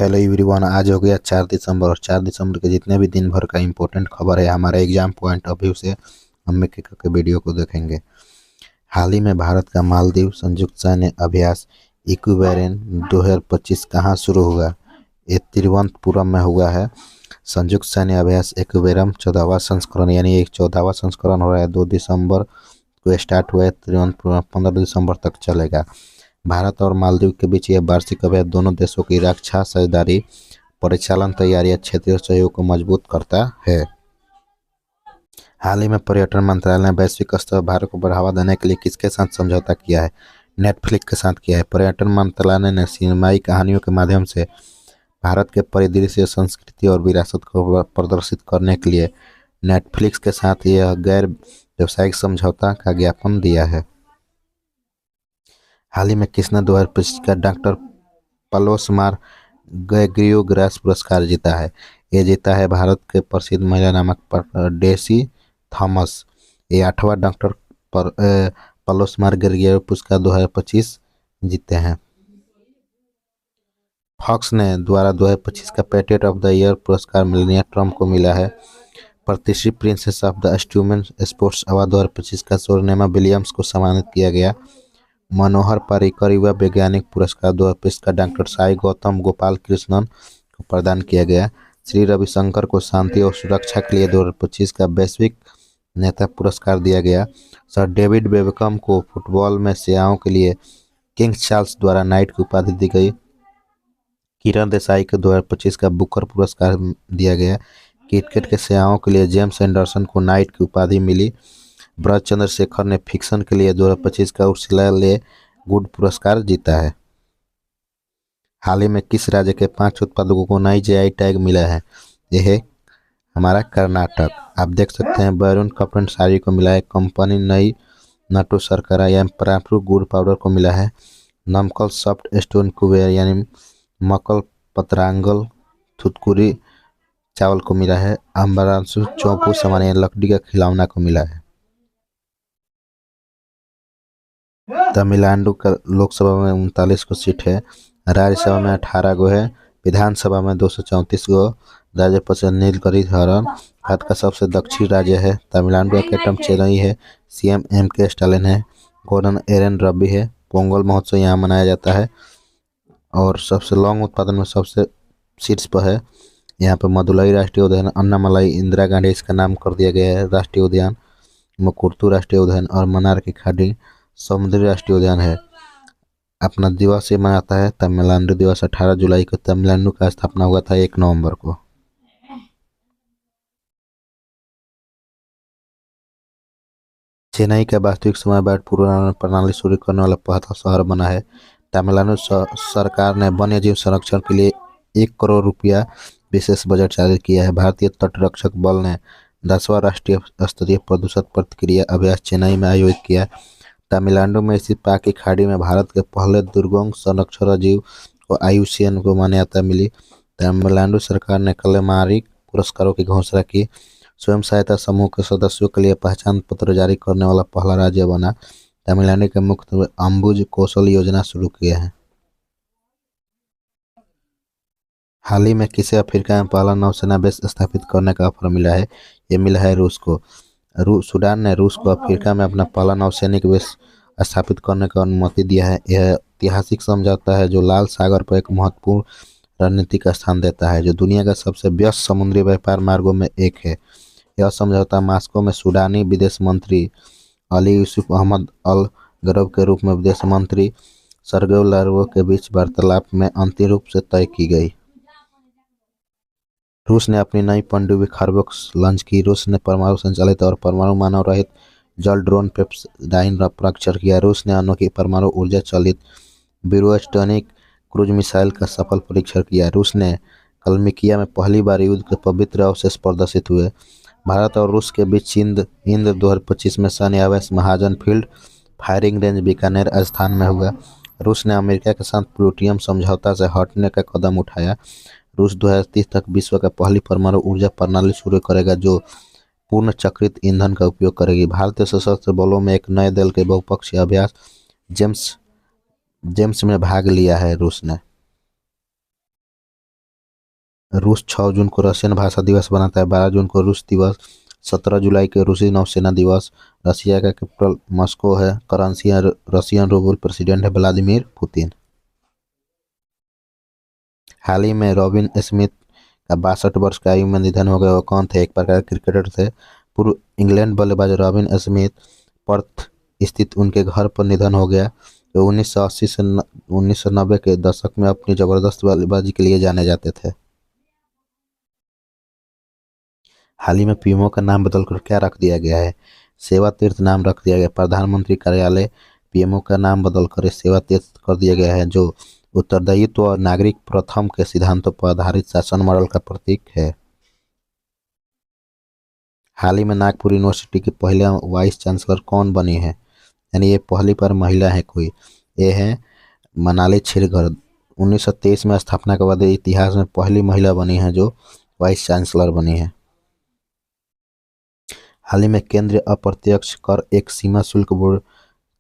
Hello everyone. आज हो गया 4 दिसंबर और 4 दिसंबर के जितने भी दिन भर का इम्पोर्टेंट खबर है हमारा एग्जाम पॉइंट ऑफ व्यू से हम एक एक करके वीडियो को देखेंगे। हाल ही में भारत का मालदीव संयुक्त सैन्य अभ्यास इक्विवेरिन 2025 कहाँ शुरू हुआ? ये तिरुवनंतपुरम में हुआ है। संयुक्त सैन्य अभ्यास इक्विवेरम 14वां संस्करण यानी एक 14वां संस्करण हो रहा है। 2 दिसंबर को स्टार्ट हुआ है तिरुवनंतपुरम, 15 दिसंबर तक चलेगा। भारत और मालदीव के बीच यह वार्षिक अभ्यास दोनों देशों की रक्षा साझेदारी, परिचालन तैयारी, क्षेत्रीय सहयोग को मजबूत करता है। हाल ही में पर्यटन मंत्रालय ने वैश्विक स्तर पर भारत को बढ़ावा देने के लिए किसके साथ समझौता किया है? नेटफ्लिक्स के साथ किया है। पर्यटन मंत्रालय ने सिनेमाई कहानियों के माध्यम से भारत के परिदृश्य, संस्कृति और विरासत को प्रदर्शित करने के लिए नेटफ्लिक्स के साथ यह गैर व्यावसायिक समझौता का ज्ञापन दिया है। हाल ही में किसने 2025 का डॉक्टर पलोसमार ग्रेगोरियोस पुरस्कार जीता है? ये जीता है भारत के प्रसिद्ध महिला नामक डेसी थॉमस। ये 8वां डॉक्टर पलोसमार ग्रेगोरियोस पुरस्कार 2025 जीते हैं। फॉक्स ने द्वारा 2025 का पेट्रियट ऑफ द ईयर पुरस्कार मेलानिया ट्रम्प को मिला है। प्रतिष्ठित प्रिंसेस ऑफ द स्ट्यूमेन स्पोर्ट्स अवार्ड 2025 का सेरेना विलियम्स को सम्मानित किया गया। मनोहर पर्रिकर युवा वैज्ञानिक पुरस्कार 2025 का डॉक्टर साई गौतम गोपाल कृष्णन को प्रदान किया गया। श्री रविशंकर को शांति और सुरक्षा के लिए 2025 का वैश्विक नेता पुरस्कार दिया गया। सर डेविड बेबकम को फुटबॉल में सेवाओं के लिए किंग चार्ल्स द्वारा नाइट की उपाधि दी गई। किरण देसाई को 2025 का बुकर पुरस्कार दिया गया। क्रिकेट के सेवाओं के लिए जेम्स एंडरसन को नाइट की उपाधि मिली। ब्रज चंद्रशेखर ने फिक्शन के लिए 2025 का उर्सुला ले गुड पुरस्कार जीता है। हाल ही में किस राज्य के 5 उत्पादकों को नई जीआई टैग मिला है? यह है हमारा कर्नाटक। आप देख सकते हैं बैरून कपड़न साड़ी को मिला है। कंपनी नई नटो सरकारा या पारंपरिक गुड़ पाउडर को मिला है। नमकल सॉफ्ट स्टोन कुबेर यानी मकल पतरांगल थुतकुरी चावल को मिला है। अम्बरांशु चौपू सामान्य लकड़ी का खिलौना को मिला है। तमिलनाडु का लोकसभा में 39 को सीट है। राज्यसभा में 18 गो है। विधानसभा में 234 गो। राज्य परिषद नीलगिरी हरण भारत का सबसे दक्षिण राज्य है। तमिलनाडु का कैपिटल चेन्नई है। CM MK. स्टालिन है। गवर्नर एन रवि है। पोंगल महोत्सव यहाँ मनाया जाता है और सबसे लॉन्ग उत्पादन में सबसे शीर्ष पर है। यहाँ पर मदुरई राष्ट्रीय उद्यान, अन्नामलाई इंदिरा गांधी इसका नाम कर दिया गया है राष्ट्रीय उद्यान, मुकुरतु राष्ट्रीय उद्यान और मन्नार की खाड़ी समुद्री राष्ट्रीय उद्यान है। अपना दिवस ये मनाता है तमिलनाडु दिवस। 18 जुलाई को तमिलनाडु का स्थापना हुआ था 1 नवंबर को। चेन्नई का वास्तविक समय बाद पूर्ण प्रणाली शुरू करने वाला पहला शहर बना है। तमिलनाडु सरकार ने वन्य जीव संरक्षण के लिए 1 करोड़ रुपया विशेष बजट जारी किया है। भारतीय तटरक्षक बल ने 10वां राष्ट्रीय स्तरीय प्रदूषण प्रतिक्रिया अभ्यास चेन्नई में आयोजित किया। तमिलनाडु में स्थित पाक की खाड़ी में भारत के पहले दुर्गम संरक्षण जीव को IUCN को मान्यता मिली। तमिलनाडु सरकार ने कल्याणकारी पुरस्कारों की घोषणा की। स्वयं सहायता समूह के सदस्यों के लिए पहचान पत्र जारी करने वाला पहला राज्य बना। तमिलनाडु के मुख्यमंत्री अंबुज कौशल योजना शुरू किया है। हाल ही में किसे अफ्रीका में पहला नौसेना बेस स्थापित करने का ऑफर मिला है? ये मिला है रूस को। सूडान ने रूस को अफ्रीका में अपना पहला नौसैनिक बेस स्थापित करने की अनुमति दिया है। यह ऐतिहासिक समझौता है जो लाल सागर पर एक महत्वपूर्ण रणनीतिक स्थान देता है, जो दुनिया का सबसे व्यस्त समुद्री व्यापार मार्गों में एक है। यह समझौता मास्को में सूडानी विदेश मंत्री अली यूसुफ अहमद अल गरब के रूप में विदेश मंत्री सर्गेई लावरोव के बीच वार्तालाप में अंतिम रूप से तय की गई। रूस ने अपनी नई पनडुब्बी खरगोश लॉन्च की। रूस ने परमाणु संचालित और परमाणु मानव रहित जल ड्रोन पेप्सडाइन का परीक्षण किया। रूस ने अनोखी परमाणु ऊर्जा चालित ब्यूरोस्टोनिक क्रूज मिसाइल का सफल परीक्षण किया। रूस ने कलमिकिया में पहली बार युद्ध के पवित्र अवशेष प्रदर्शित हुए। भारत और रूस के बीच इंद 2025 में सैन्य अभ्यास Mahajan field firing range Bikaner Rajasthan में हुआ। रूस ने अमेरिका के साथ प्लूटोनियम समझौता से हटने का कदम उठाया। रूस 2030 तक विश्व का पहली परमाणु ऊर्जा प्रणाली शुरू करेगा जो पूर्ण चक्रित ईंधन का उपयोग करेगी। भारतीय सशस्त्र बलों में एक नए दल के बहुपक्षीय अभ्यास जेम्स में भाग लिया है रूस ने। रूस 6 जून को रशियन भाषा दिवस मनाता है, 12 जून को रूस दिवस, 17 जुलाई के रूसी नौसेना दिवस। रशिया का कैपिटल मॉस्को है, करेंसी है रशियन रूबल, प्रेसिडेंट है व्लादिमीर पुतिन। हाल ही में रॉबिन स्मिथ का 62 वर्ष की आयु में निधन हो गया। वो कौन थे? एक प्रकार क्रिकेटर थे। पूर्व इंग्लैंड बल्लेबाज रॉबिन स्मिथ पर्थ स्थित उनके घर पर निधन हो गया। जो 1980 से 1990 के दशक में अपनी जबरदस्त बल्लेबाजी के लिए जाने जाते थे। हाल ही में पीएमओ का नाम बदलकर क्या रख दिया गया है? सेवा तीर्थ नाम रख दिया गया। प्रधानमंत्री कार्यालय पीएमओ का नाम बदलकर सेवा तीर्थ कर दिया गया है, जो उत्तरदायित्व और नागरिक प्रथम के सिद्धांतों पर आधारित शासन मॉडल का प्रतीक है। हाल ही में नागपुर यूनिवर्सिटी की पहले वाइस चांसलर कौन बनी है? यानी ये पहली बार महिला है कोई। ये है मनाली छिरगर। 1923 में स्थापना के बाद इतिहास में पहली महिला बनी है जो वाइस चांसलर बनी है। हाल ही में केंद्रीय अप्रत्यक्ष कर एक सीमा शुल्क बोर्ड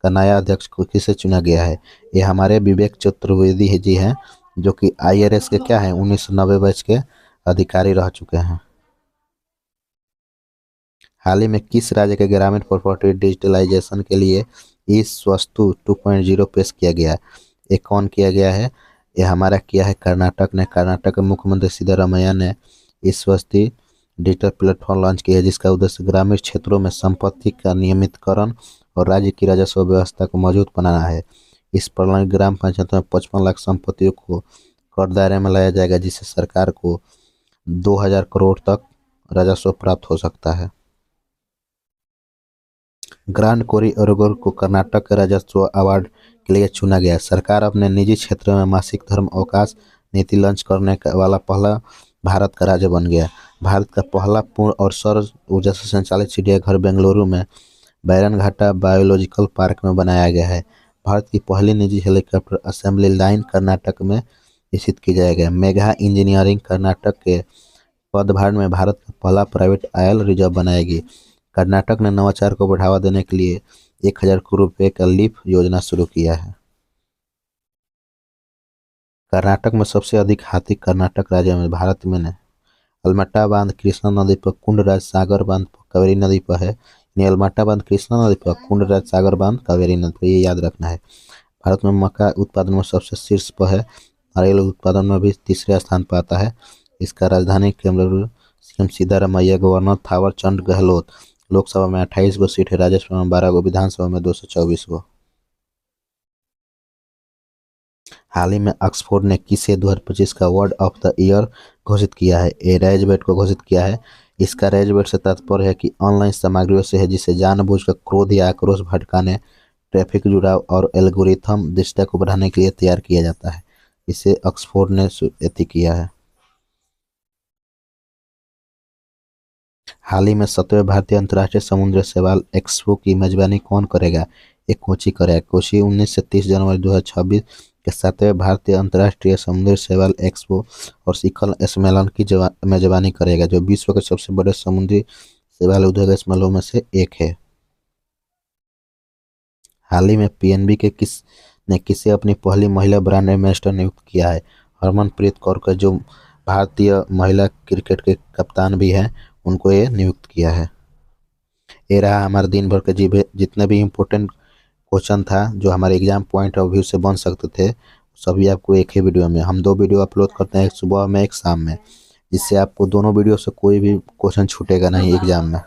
का नया अध्यक्ष को किसे चुना गया है? ये हमारे विवेक चतुर्वेदी जी हैं, जो कि आईआरएस के क्या है 1990 बैच के अधिकारी रह चुके हैं। हाल ही में किस राज्य के ग्रामीण प्रॉपर्टी डिजिटलाइजेशन के लिए ई वस्तु 2.0 पेश किया गया? ये कौन किया गया है? ये हमारा किया है कर्नाटक ने। कर्नाटक के मुख्यमंत्री सिद्धारमैया ने इस वस्तु डिजिटल प्लेटफॉर्म लॉन्च किया है, जिसका उद्देश्य ग्रामीण क्षेत्रों में संपत्ति का नियमितकरण और राज्य की राजस्व व्यवस्था को मजबूत बनाना है। इस प्रणाली ग्राम पंचायतों में 55 लाख संपत्तियों को कर दायरे में लाया जाएगा, जिससे सरकार को 2000 करोड़ तक राजस्व प्राप्त हो सकता है। ग्रांड कोरिओरगर को कर्नाटक राजस्व अवार्ड के लिए चुना गया। सरकार अपने निजी क्षेत्र में मासिक धर्म अवकाश नीति लॉन्च करने वाला पहला भारत का राज्य बन गया। भारत का पहला पूर्ण और सौर ऊर्जा से संचालित चिड़ियाघर बेंगलुरु में बैरनघाटा बायोलॉजिकल पार्क में बनाया गया है। भारत की पहली निजी हेलीकॉप्टर असेंबली लाइन कर्नाटक में स्थित की जाएगा। मेघा इंजीनियरिंग कर्नाटक के पदभार में भारत का पहला प्राइवेट ऑयल रिजर्व बनाएगी। कर्नाटक ने नवाचार को बढ़ावा देने के लिए 1000 करोड़ रुपए का लीफ योजना शुरू किया है। कर्नाटक में सबसे अधिक हाथी कर्नाटक राज्य में भारत में है। अलमट्टा बांध कृष्णा नदी पर, कुंडराज सागर बांध कावेरी नदी पर है। यानी अलमट्टा बांध कृष्णा नदी पर, कुंडराज सागर बांध कावेरी नदी पर, ये याद रखना है। भारत में मक्का उत्पादन में सबसे शीर्ष पर है। नारियल उत्पादन में भी तीसरे स्थान पर आता है। इसका राजधानी बेंगलुरु। CM Siddaramaiah, governor Thawar Chand Gehlot. लोकसभा में 28 गो सीट है, राज्यसभा में 12 गो, विधानसभा में 224 गो। हाल ही में ऑक्सफोर्ड ने किसे 2025 का वर्ड ऑफ द ईयर घोषित किया है? ए रेजबेट को घोषित किया है। इसका रेजबेट से तात्पर्य है कि ऑनलाइन सामग्रियों से है जिसे जानबूझकर क्रोध या आक्रोश भड़काने, ट्रैफिक जुड़ाव और एल्गोरिथम दृष्टता को बढ़ाने के लिए तैयार किया जाता है। इसे ऑक्सफोर्ड ने एथी किया है। हाल ही में 7वें भारतीय अंतर्राष्ट्रीय समुद्र शैवाल एक्सपो की मेजबानी कौन करेगा? एक कोची करेगा। कोची 19 से 30 जनवरी 2026 के 7वें भारतीय अंतर्राष्ट्रीय समुद्री शैवाल एक्सपो और शिखर सम्मेलन की मेजबानी करेगा, जो विश्व के सबसे बड़े समुद्री शैवाल उद्योग सम्मेलनों में से एक है। हाल ही में पीएनबी के किसे अपनी पहली महिला ब्रांड एम्बेसडर नियुक्त किया है? हरमनप्रीत कौर का, जो भारतीय महिला क्रिकेट के कप्तान भी हैं, उनको ये नियुक्त किया है। ये रहा हमारे दिन भर के जितने भी इम्पोर्टेंट क्वेश्चन था जो हमारे एग्जाम पॉइंट ऑफ व्यू से बन सकते थे, सभी आपको एक ही वीडियो में। हम 2 वीडियो अपलोड करते हैं, एक सुबह में एक शाम में, जिससे आपको दोनों वीडियो से कोई भी क्वेश्चन छूटेगा नहीं एग्जाम में।